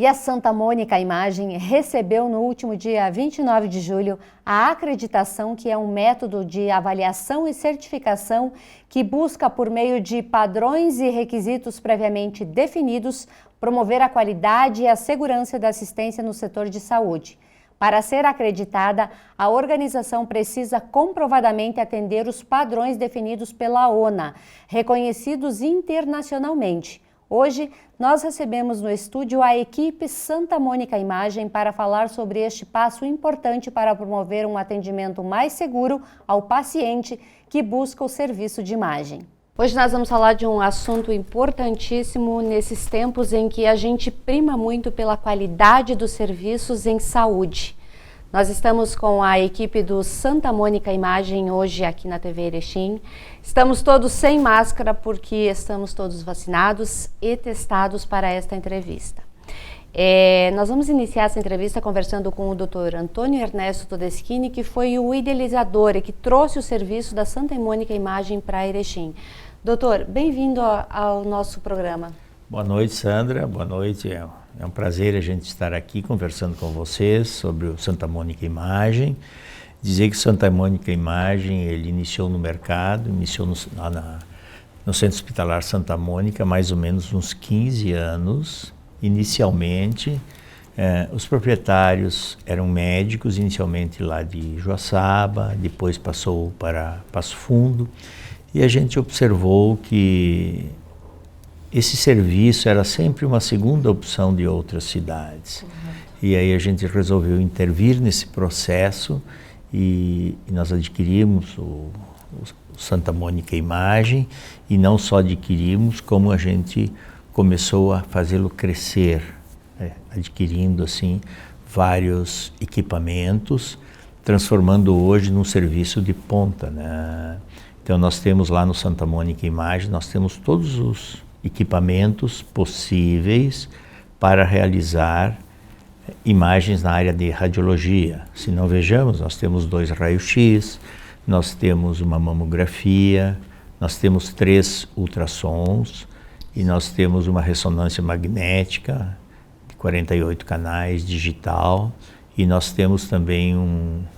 E a Santa Mônica Imagem recebeu no último dia 29 de julho a acreditação, que é um método de avaliação e certificação que busca, por meio de padrões e requisitos previamente definidos, promover a qualidade e a segurança da assistência no setor de saúde. Para ser acreditada, a organização precisa comprovadamente atender os padrões definidos pela ONA, reconhecidos internacionalmente. Hoje, nós recebemos no estúdio a equipe Santa Mônica Imagem para falar sobre este passo importante para promover um atendimento mais seguro ao paciente que busca o serviço de imagem. Hoje nós vamos falar de um assunto importantíssimo nesses tempos em que a gente prima muito pela qualidade dos serviços em saúde. Nós estamos com a equipe do Santa Mônica Imagem hoje aqui na TV Erechim. Estamos todos sem máscara porque estamos todos vacinados e testados para esta entrevista. Nós vamos iniciar essa entrevista conversando com o Dr. Antônio Ernesto Todeschini, que foi o idealizador e que trouxe o serviço da Santa Mônica Imagem para Erechim. Doutor, bem-vindo ao nosso programa. Boa noite, Sandra. Boa noite. É um prazer a gente estar aqui conversando com vocês sobre o Santa Mônica Imagem. Dizer que o Santa Mônica Imagem, ele iniciou no mercado, iniciou no Centro Hospitalar Santa Mônica, mais ou menos uns 15 anos. Inicialmente, os proprietários eram médicos, inicialmente lá de Joaçaba, depois passou para Passo Fundo, e a gente observou que esse serviço era sempre uma segunda opção de outras cidades. E aí a gente resolveu intervir nesse processo e nós adquirimos o Santa Mônica Imagem, e não só adquirimos, como a gente começou a fazê-lo crescer, adquirindo assim vários equipamentos, transformando hoje num serviço de ponta, né? Então nós temos lá no Santa Mônica Imagem, nós temos todos os equipamentos possíveis para realizar imagens na área de radiologia. Se não vejamos, nós temos 2 raios-x, nós temos uma mamografia, nós temos 3 ultrassons e nós temos uma ressonância magnética de 48 canais digital, e nós temos também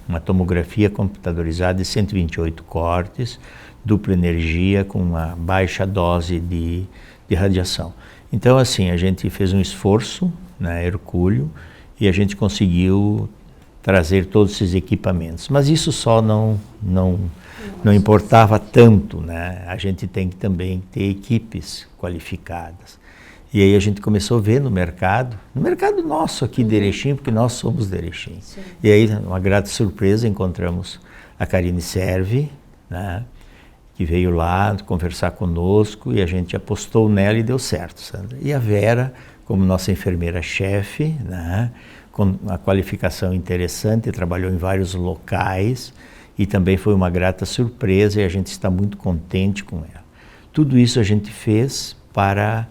uma tomografia computadorizada de 128 cortes, dupla energia com uma baixa dose de radiação. Então, assim, a gente fez um esforço, né, hercúleo, e a gente conseguiu trazer todos esses equipamentos. Mas isso só não importava tanto, né? A gente tem que também ter equipes qualificadas. E aí a gente começou a ver no mercado nosso aqui de Erechim, porque nós somos de Erechim. Sim. E aí, uma grata surpresa, encontramos a Karine Servi, né, que veio lá conversar conosco, e a gente apostou nela e deu certo, Sandra. E a Vera, como nossa enfermeira-chefe, né, com uma qualificação interessante, trabalhou em vários locais, e também foi uma grata surpresa, e a gente está muito contente com ela. Tudo isso a gente fez para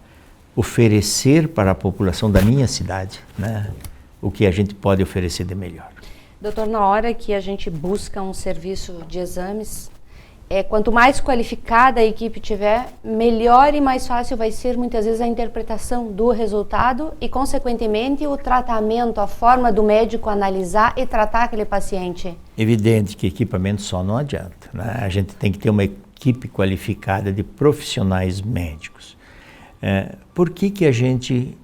oferecer para a população da minha cidade, né, o que a gente pode oferecer de melhor. Doutor, na hora que a gente busca um serviço de exames, quanto mais qualificada a equipe tiver, melhor e mais fácil vai ser muitas vezes a interpretação do resultado e, consequentemente, o tratamento, a forma do médico analisar e tratar aquele paciente. Evidente que equipamento só não adianta, né? A gente tem que ter uma equipe qualificada de profissionais médicos. Por que a gente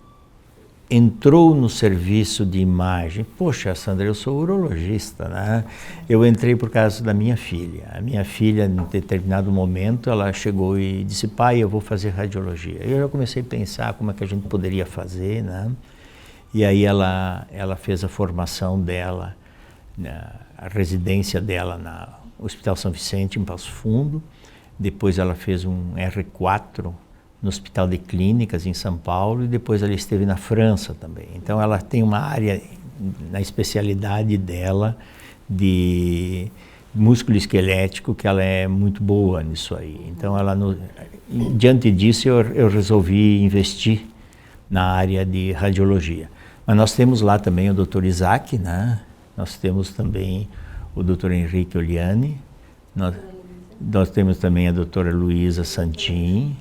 entrou no serviço de imagem? Poxa, Sandra, eu sou urologista, né? Eu entrei por causa da minha filha. A minha filha, em determinado momento, ela chegou e disse: pai, eu vou fazer radiologia. Eu já comecei a pensar como é que a gente poderia fazer, né? E aí ela fez a formação dela, né, a residência dela no Hospital São Vicente, em Passo Fundo. Depois ela fez um R4 no Hospital de Clínicas, em São Paulo, e depois ela esteve na França também. Então ela tem uma área, na especialidade dela, de músculo esquelético, que ela é muito boa nisso aí. Então diante disso eu resolvi investir na área de radiologia. Mas nós temos lá também o Dr. Isaac, né? Nós temos também o Dr. Henrique Oliani, nós temos também a doutora Luísa Santin,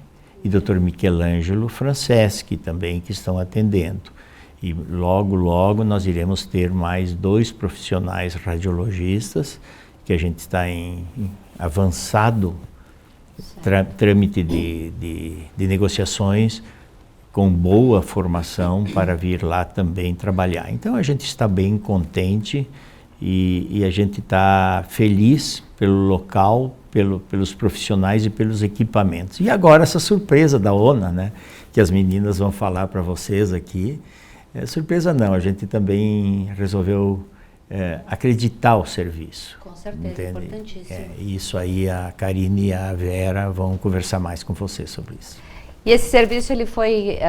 e Dr. Michelangelo Franceschi também, que estão atendendo. E logo, logo nós iremos ter mais 2 profissionais radiologistas, que a gente está em avançado trâmite de negociações, com boa formação para vir lá também trabalhar. Então a gente está bem contente e a gente está feliz pelo local, pelos profissionais e pelos equipamentos. E agora essa surpresa da ONA, né, que as meninas vão falar para vocês aqui. Surpresa não, a gente também resolveu acreditar o serviço. Com certeza, entende? Importantíssimo. Isso aí a Karine e a Vera vão conversar mais com você sobre isso. E esse serviço ele foi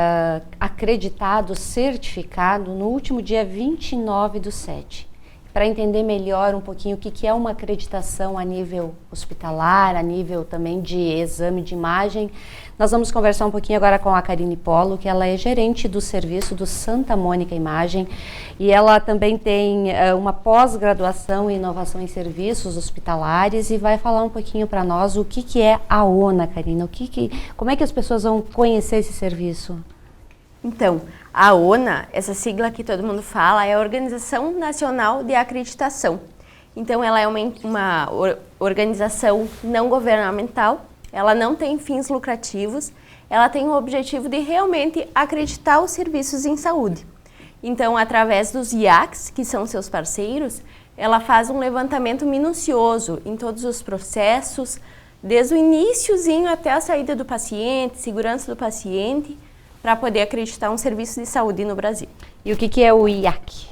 acreditado, certificado no último dia 29/7. Para entender melhor um pouquinho o que é uma acreditação a nível hospitalar, a nível também de exame de imagem, nós vamos conversar um pouquinho agora com a Karine Polo, que ela é gerente do serviço do Santa Mônica Imagem, e ela também tem uma pós-graduação em inovação em serviços hospitalares e vai falar um pouquinho para nós o que é a ONA, Karine, como é que as pessoas vão conhecer esse serviço? Então, a ONA, essa sigla que todo mundo fala, é a Organização Nacional de Acreditação. Então, ela é uma organização não governamental, ela não tem fins lucrativos, ela tem o objetivo de realmente acreditar os serviços em saúde. Então, através dos IACs, que são seus parceiros, ela faz um levantamento minucioso em todos os processos, desde o iniciozinho até a saída do paciente, segurança do paciente, para poder acreditar um serviço de saúde no Brasil. E o que é o IAC?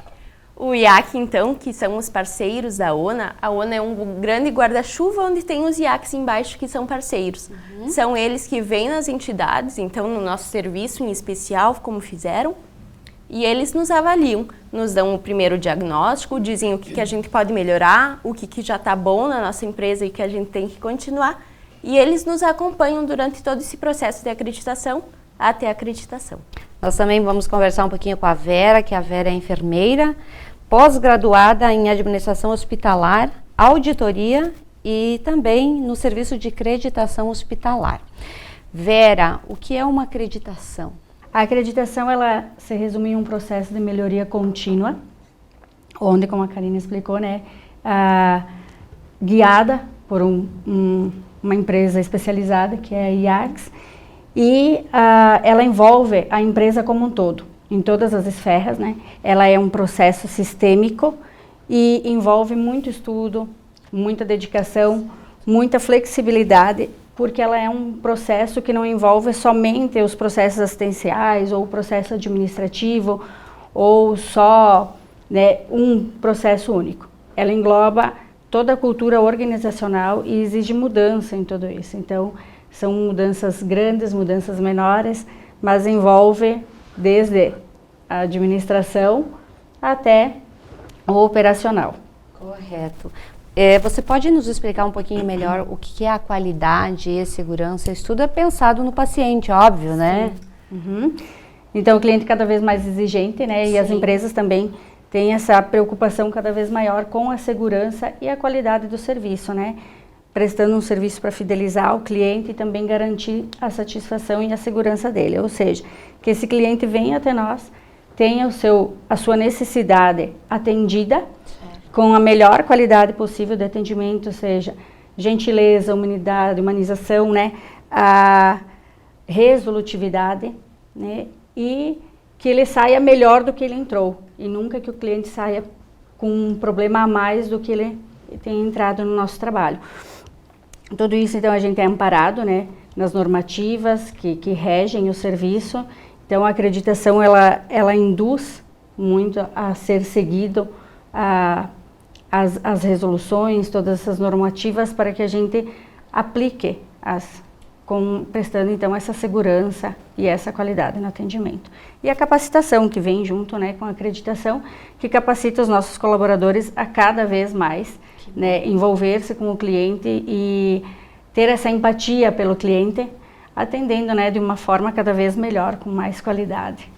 O IAC, então, que são os parceiros da ONA, a ONA é um grande guarda-chuva onde tem os IACs embaixo que são parceiros. São eles que vêm nas entidades, então no nosso serviço em especial, como fizeram, e eles nos avaliam, nos dão o primeiro diagnóstico, dizem o que a gente pode melhorar, o que já está bom na nossa empresa e que a gente tem que continuar, e eles nos acompanham durante todo esse processo de acreditação, até a acreditação. Nós também vamos conversar um pouquinho com a Vera, que a Vera é enfermeira, pós-graduada em administração hospitalar, auditoria e também no serviço de acreditação hospitalar. Vera, o que é uma acreditação? A acreditação, ela se resume em um processo de melhoria contínua, onde, como a Karine explicou, né, guiada por uma empresa especializada, que é a IACS, e ela envolve a empresa como um todo, em todas as esferas, né? Ela é um processo sistêmico e envolve muito estudo, muita dedicação, muita flexibilidade, porque ela é um processo que não envolve somente os processos assistenciais ou o processo administrativo ou só, né, um processo único. Ela engloba toda a cultura organizacional e exige mudança em tudo isso. Então, são mudanças grandes, mudanças menores, mas envolve desde a administração até o operacional. Correto. Você pode nos explicar um pouquinho melhor o que é a qualidade e a segurança? Isso tudo é pensado no paciente, óbvio, né? Uhum. Então, o cliente cada vez mais exigente, né? Sim. E as empresas também têm essa preocupação cada vez maior com a segurança e a qualidade do serviço, né? Prestando um serviço para fidelizar o cliente e também garantir a satisfação e a segurança dele. Ou seja, que esse cliente venha até nós, tenha a sua necessidade atendida, com a melhor qualidade possível de atendimento, ou seja, gentileza, humanização, né, a resolutividade, né, e que ele saia melhor do que ele entrou, e nunca que o cliente saia com um problema a mais do que ele tem entrado no nosso trabalho. Tudo isso, então, a gente é amparado, né, nas normativas que regem o serviço. Então, a acreditação, ela induz muito a ser seguido as resoluções, todas essas normativas, para que a gente aplique prestando, então, essa segurança e essa qualidade no atendimento. E a capacitação que vem junto, né, com a acreditação, que capacita os nossos colaboradores a cada vez mais, né, envolver-se com o cliente e ter essa empatia pelo cliente, atendendo, né, de uma forma cada vez melhor, com mais qualidade.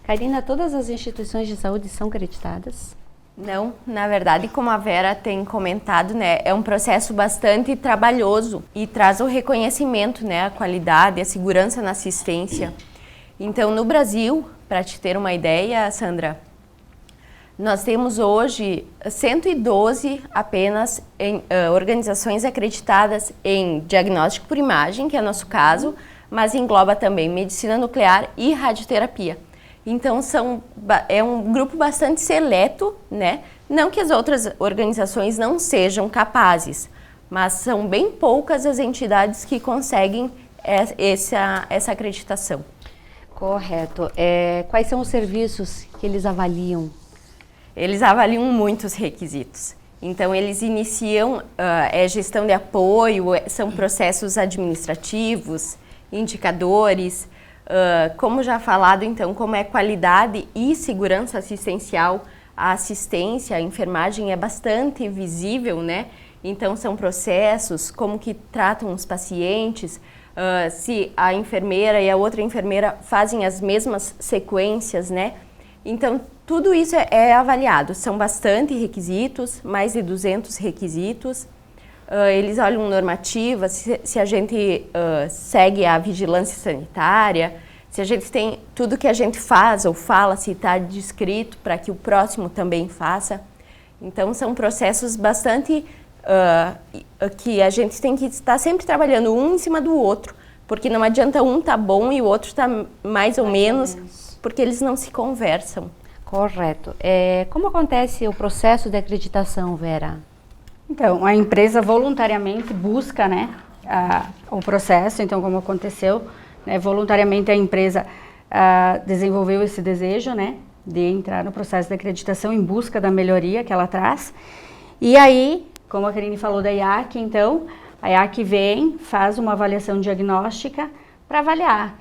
Karina, todas as instituições de saúde são acreditadas? Não, na verdade, como a Vera tem comentado, né, é um processo bastante trabalhoso e traz o reconhecimento, né, a qualidade, a segurança na assistência. Então, no Brasil, para te ter uma ideia, Sandra, nós temos hoje 112 apenas organizações acreditadas em diagnóstico por imagem, que é o nosso caso, mas engloba também medicina nuclear e radioterapia. Então, é um grupo bastante seleto, né? Não que as outras organizações não sejam capazes, mas são bem poucas as entidades que conseguem essa acreditação. Correto. Quais são os serviços que eles avaliam? Eles avaliam muitos requisitos. Então, eles iniciam gestão de apoio, são processos administrativos, indicadores, como já falado, então, como é qualidade e segurança assistencial, a assistência, a enfermagem é bastante visível, né? Então, são processos, como que tratam os pacientes, se a enfermeira e a outra enfermeira fazem as mesmas sequências, né? Então, tudo isso é avaliado. São bastante requisitos, mais de 200 requisitos. Eles olham normativa, se a gente segue a vigilância sanitária, se a gente tem tudo que a gente faz ou fala, se está descrito para que o próximo também faça. Então, são processos bastante que a gente tem que estar sempre trabalhando um em cima do outro, porque não adianta um tá bom e o outro tá mais ou menos, porque eles não se conversam. Correto. Como acontece o processo de acreditação, Vera? Então, a empresa voluntariamente busca, né, o processo. Então, como aconteceu, né, voluntariamente a empresa desenvolveu esse desejo, né, de entrar no processo de acreditação em busca da melhoria que ela traz. E aí, como a Karine falou da IAC, então, a IAC vem, faz uma avaliação diagnóstica para avaliar,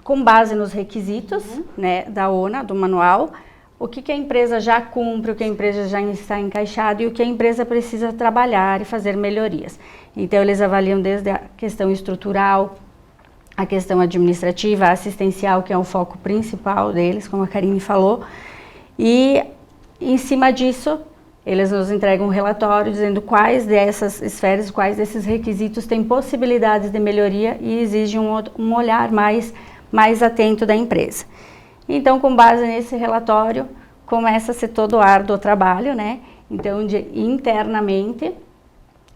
com base nos requisitos, né, da ONA, do manual, o que a empresa já cumpre, o que a empresa já está encaixada e o que a empresa precisa trabalhar e fazer melhorias. Então, eles avaliam desde a questão estrutural, a questão administrativa, assistencial, que é o foco principal deles, como a Karine falou, e em cima disso, eles nos entregam um relatório dizendo quais dessas esferas, quais desses requisitos têm possibilidades de melhoria e exigem um olhar mais atento da empresa. Então, com base nesse relatório, começa a ser todo o árduo trabalho, né? Então, internamente,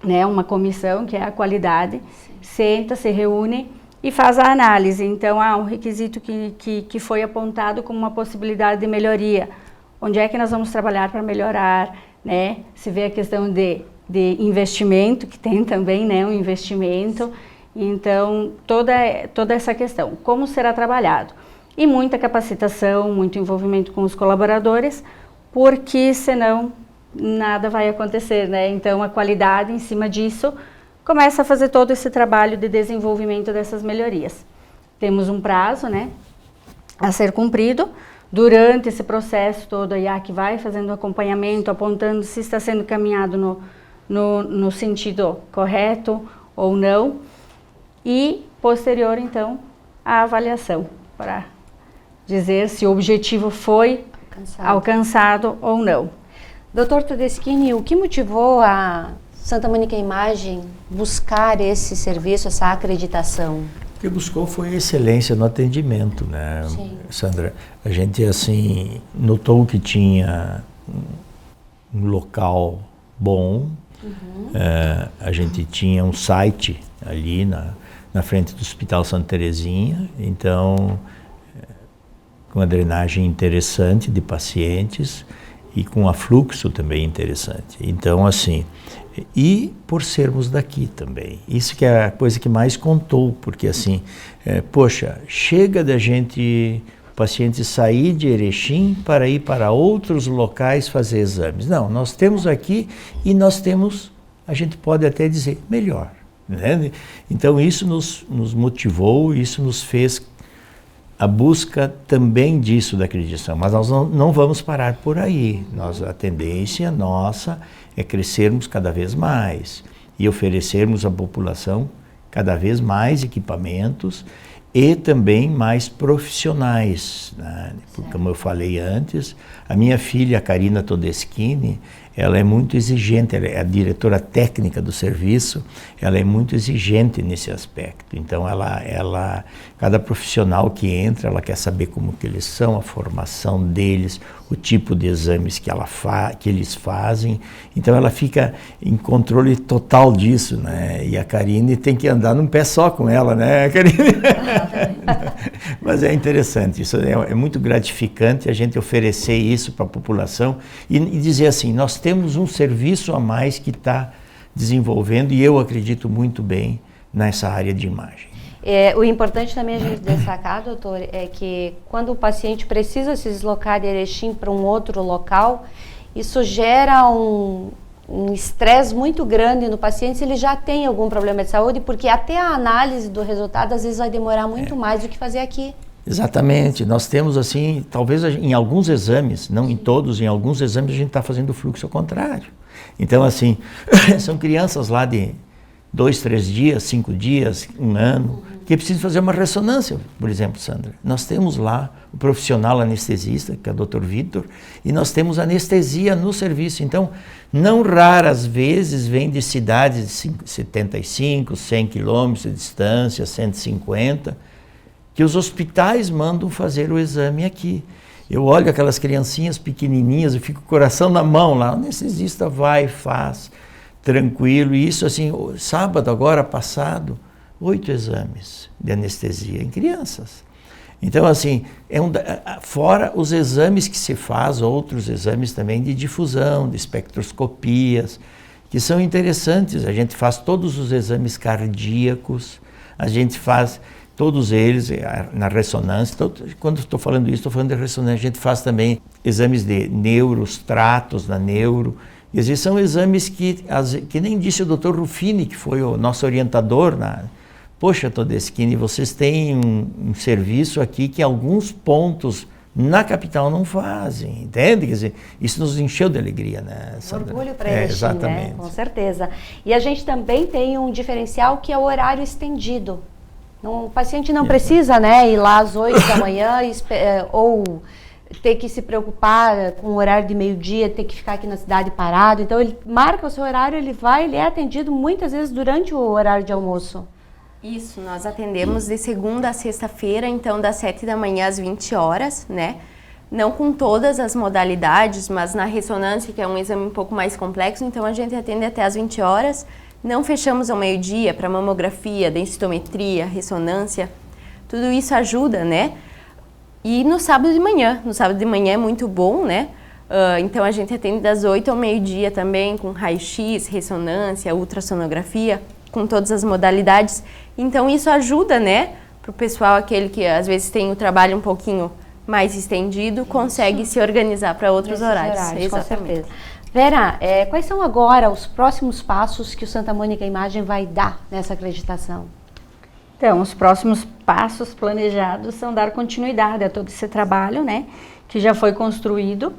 né, uma comissão, que é a qualidade, senta, se reúne e faz a análise. Então, um requisito que foi apontado como uma possibilidade de melhoria. Onde é que nós vamos trabalhar para melhorar, né? Se vê a questão de investimento, que tem também, né, um investimento. Então, toda essa questão, como será trabalhado. E muita capacitação, muito envolvimento com os colaboradores, porque senão nada vai acontecer, né? Então, a qualidade em cima disso começa a fazer todo esse trabalho de desenvolvimento dessas melhorias. Temos um prazo, né, a ser cumprido. Durante esse processo todo, a IAC vai fazendo acompanhamento, apontando se está sendo caminhado no sentido correto ou não. E, posterior, então, a avaliação, para dizer se o objetivo foi alcançado ou não. Dr. Todeschini, o que motivou a Santa Mônica Imagem buscar esse serviço, essa acreditação? O que buscou foi excelência no atendimento, né, Sim. Sandra? A gente, assim, notou que tinha um local bom, a gente tinha um site ali na frente do Hospital Santa Terezinha, então, com uma drenagem interessante de pacientes e com um afluxo também interessante. Então, assim, e por sermos daqui também. Isso que é a coisa que mais contou, porque assim, poxa, chega da gente, o paciente sair de Erechim para ir para outros locais fazer exames. Não, nós temos aqui e nós temos, a gente pode até dizer, melhor. Né? Então isso nos motivou, isso nos fez a busca também disso da acreditação, mas nós não vamos parar por aí. A tendência nossa é crescermos cada vez mais e oferecermos à população cada vez mais equipamentos e também mais profissionais, né? Porque, como eu falei antes, a minha filha, a Karina Todeschini, ela é muito exigente, ela é a diretora técnica do serviço, ela é muito exigente nesse aspecto. Então, cada profissional que entra, ela quer saber como que eles são, a formação deles, o tipo de exames que eles fazem. Então, ela fica em controle total disso, né? E a Karine tem que andar num pé só com ela, né, Karine? Mas é interessante, isso é muito gratificante a gente oferecer isso para a população e dizer assim, nós temos um serviço a mais que está desenvolvendo e eu acredito muito bem nessa área de imagem. O importante também a gente destacar, doutor, é que quando o paciente precisa se deslocar de Erechim para um outro local, isso gera um estresse muito grande no paciente se ele já tem algum problema de saúde, porque até a análise do resultado às vezes vai demorar muito mais do que fazer aqui. Exatamente, nós temos assim, talvez em alguns exames, não em todos, em alguns exames a gente está fazendo o fluxo ao contrário. Então assim, são crianças lá de 2, 3 dias, 5 dias, 1 ano, que precisam fazer uma ressonância, por exemplo, Sandra. Nós temos lá o profissional anestesista, que é o Dr. Vitor, e nós temos anestesia no serviço. Então, não raras vezes vem de cidades de 75, 100 quilômetros de distância, 150, que os hospitais mandam fazer o exame aqui. Eu olho aquelas criancinhas pequenininhas, eu fico com o coração na mão lá, o anestesista vai e faz, tranquilo. E isso assim, sábado agora passado, 8 exames de anestesia em crianças. Então assim, fora os exames que se faz, outros exames também de difusão, de espectroscopias, que são interessantes. A gente faz todos os exames cardíacos, a gente faz todos eles na ressonância. Quando estou falando isso, estou falando de ressonância. A gente faz também exames de neuros, tratos na neuro. E às vezes são exames que nem disse o Dr. Rufini, que foi o nosso orientador Poxa, Todeschini, vocês têm um serviço aqui que alguns pontos na capital não fazem, entende? Quer dizer, isso nos encheu de alegria, né, Sandra? Orgulho para eles, exatamente. Né? Com certeza. E a gente também tem um diferencial que é o horário estendido. O paciente não precisa, né, ir lá às 8 da manhã ou ter que se preocupar com o horário de meio-dia, ter que ficar aqui na cidade parado. Então, ele marca o seu horário, ele é atendido muitas vezes durante o horário de almoço. Isso, nós atendemos de segunda a sexta-feira, então das 7 da manhã às 20 horas, né? Não com todas as modalidades, mas na ressonância, que é um exame um pouco mais complexo, então a gente atende até às 20 horas. Não fechamos ao meio-dia para mamografia, densitometria, ressonância. Tudo isso ajuda, né? E no sábado de manhã é muito bom, né? Então a gente atende das 8 ao meio-dia também, com raio-x, ressonância, ultrassonografia, com todas as modalidades. Então isso ajuda, né? Para o pessoal, aquele que às vezes tem o trabalho um pouquinho mais estendido, consegue se organizar para outros horários. Exatamente. Com certeza. Vera, quais são agora os próximos passos que o Santa Mônica Imagem vai dar nessa acreditação? Então, os próximos passos planejados são dar continuidade a todo esse trabalho, né, que já foi construído.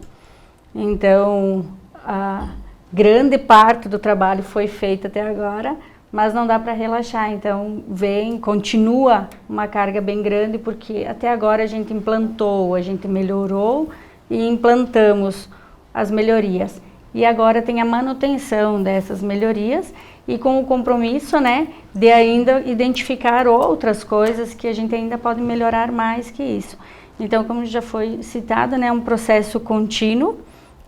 Então, a grande parte do trabalho foi feita até agora, mas não dá para relaxar. Então, continua uma carga bem grande, porque até agora a gente implantou, a gente melhorou e implantamos as melhorias. E agora tem a manutenção dessas melhorias e com o compromisso, né, de ainda identificar outras coisas que a gente ainda pode melhorar mais que isso. Então, como já foi citado, né, é um processo contínuo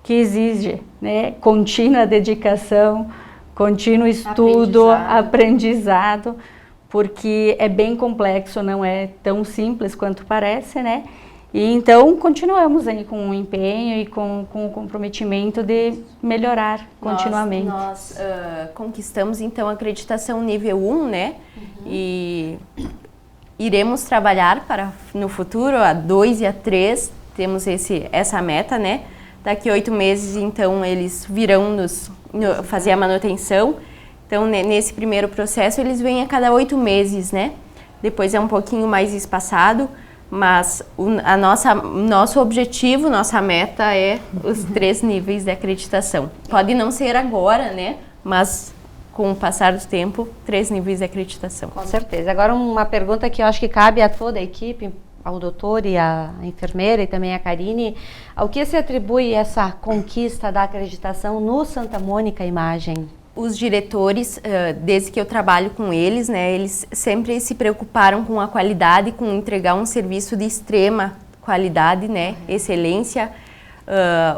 que exige, né, contínua dedicação, contínuo estudo, aprendizado, porque é bem complexo, não é tão simples quanto parece, né? E então continuamos aí com o empenho e com o comprometimento de melhorar continuamente. Nós conquistamos então a acreditação nível 1, né? E iremos trabalhar para no futuro a 2 e a 3, temos essa meta, né? Daqui 8 meses então eles virão fazer a manutenção. Então nesse primeiro processo eles vêm a cada 8 meses, né? Depois é um pouquinho mais espaçado. Mas nosso objetivo, nossa meta é os 3 níveis de acreditação. Pode não ser agora, né? Mas com o passar do tempo, 3 níveis de acreditação. Com certeza. Agora uma pergunta que eu acho que cabe a toda a equipe, ao doutor e à enfermeira e também à Karine, ao que se atribui essa conquista da acreditação no Santa Mônica Imagem? Os diretores, desde que eu trabalho com eles, né, eles sempre se preocuparam com a qualidade, com entregar um serviço de extrema qualidade, né, excelência.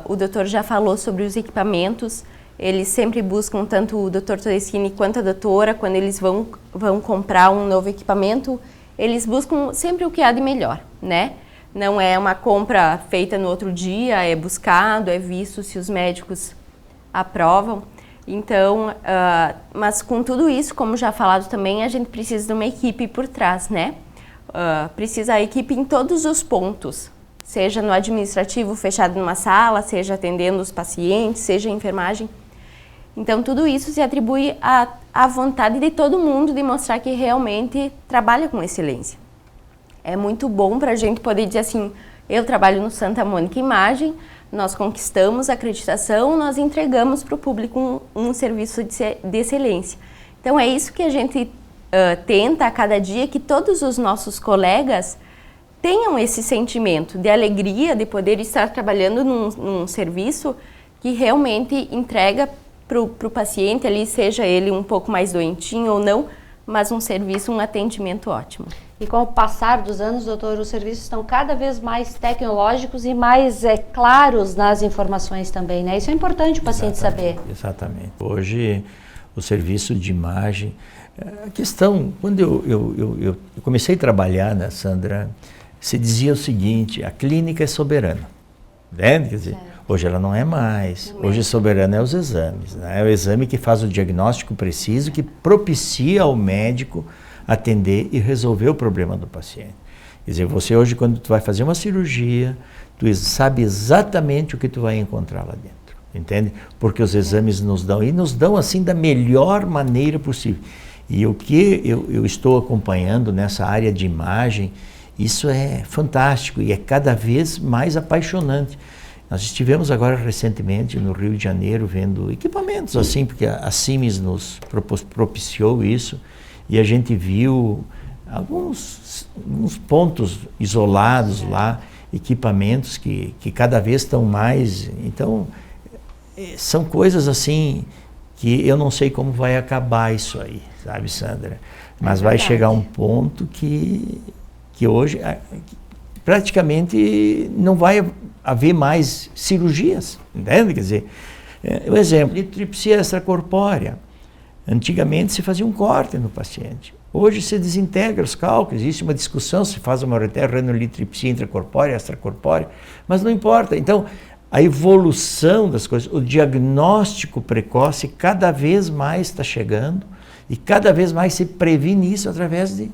O doutor já falou sobre os equipamentos, eles sempre buscam, tanto o doutor Todeschini quanto a doutora, quando eles vão comprar um novo equipamento, eles buscam sempre o que há de melhor, né? Não é uma compra feita no outro dia, é buscado, é visto se os médicos aprovam. Então, mas com tudo isso, como já falado também, a gente precisa de uma equipe por trás, né? Precisa a equipe em todos os pontos, seja no administrativo fechado numa sala, seja atendendo os pacientes, seja a enfermagem. Então, tudo isso se atribui à vontade de todo mundo de mostrar que realmente trabalha com excelência. É muito bom para a gente poder dizer assim, eu trabalho no Santa Mônica Imagem, nós conquistamos a acreditação, nós entregamos para o público um serviço de excelência. Então, é isso que a gente tenta a cada dia, que todos os nossos colegas tenham esse sentimento de alegria de poder estar trabalhando num serviço que realmente entrega para o paciente ali, seja ele um pouco mais doentinho ou não, mas um serviço, um atendimento ótimo. E com o passar dos anos, doutor, os serviços estão cada vez mais tecnológicos e mais claros nas informações também, né? Isso é importante o paciente saber. Exatamente. Hoje, o serviço de imagem... A questão, quando eu comecei a trabalhar, né, Sandra, se dizia o seguinte, a clínica é soberana, né? Quer dizer, hoje ela não é mais, hoje soberana é os exames, né? É o exame que faz o diagnóstico preciso, que propicia ao médico atender e resolver o problema do paciente. Quer dizer, você hoje, quando tu vai fazer uma cirurgia, tu sabe exatamente o que tu vai encontrar lá dentro, entende? Porque os exames nos dão assim da melhor maneira possível. E o que eu estou acompanhando nessa área de imagem, isso é fantástico e é cada vez mais apaixonante. Nós estivemos agora recentemente no Rio de Janeiro vendo equipamentos assim, porque a Siemens nos propiciou isso, e a gente viu alguns pontos isolados lá, equipamentos que cada vez estão mais... Então, são coisas assim que eu não sei como vai acabar isso aí, sabe, Sandra? Mas vai chegar um ponto que hoje praticamente não vai haver mais cirurgias, entende? Quer dizer, o exemplo, litripsia extracorpórea. Antigamente se fazia um corte no paciente. Hoje se desintegra os cálculos, existe uma discussão se faz uma renolitripsia intracorpórea, extracorpórea, mas não importa. Então, a evolução das coisas, o diagnóstico precoce cada vez mais está chegando e cada vez mais se previne isso através de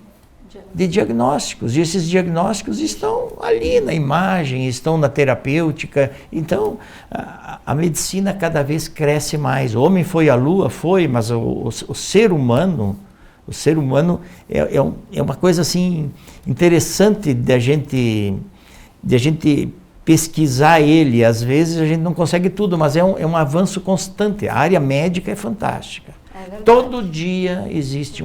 diagnósticos. E esses diagnósticos estão ali na imagem, estão na terapêutica. Então, a medicina cada vez cresce mais. O homem foi à Lua, mas o ser humano é uma coisa assim interessante de a gente pesquisar ele. Às vezes a gente não consegue tudo, mas é um avanço constante. A área médica é fantástica. Todo dia existe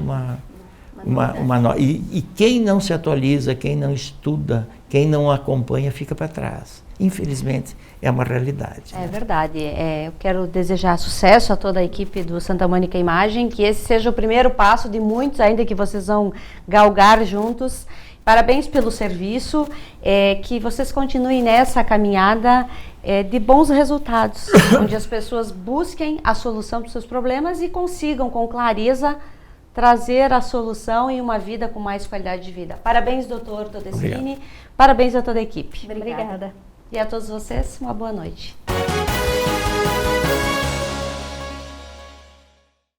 e quem não se atualiza, quem não estuda, quem não acompanha, fica para trás. Infelizmente, é uma realidade. É verdade. Eu quero desejar sucesso a toda a equipe do Santa Mônica Imagem, que esse seja o primeiro passo de muitos ainda que vocês vão galgar juntos. Parabéns pelo serviço, que vocês continuem nessa caminhada de bons resultados, onde as pessoas busquem a solução dos seus problemas e consigam com clareza trazer a solução em uma vida com mais qualidade de vida. Parabéns, doutor Todeschini. Parabéns a toda a equipe. Obrigada. E a todos vocês, uma boa noite.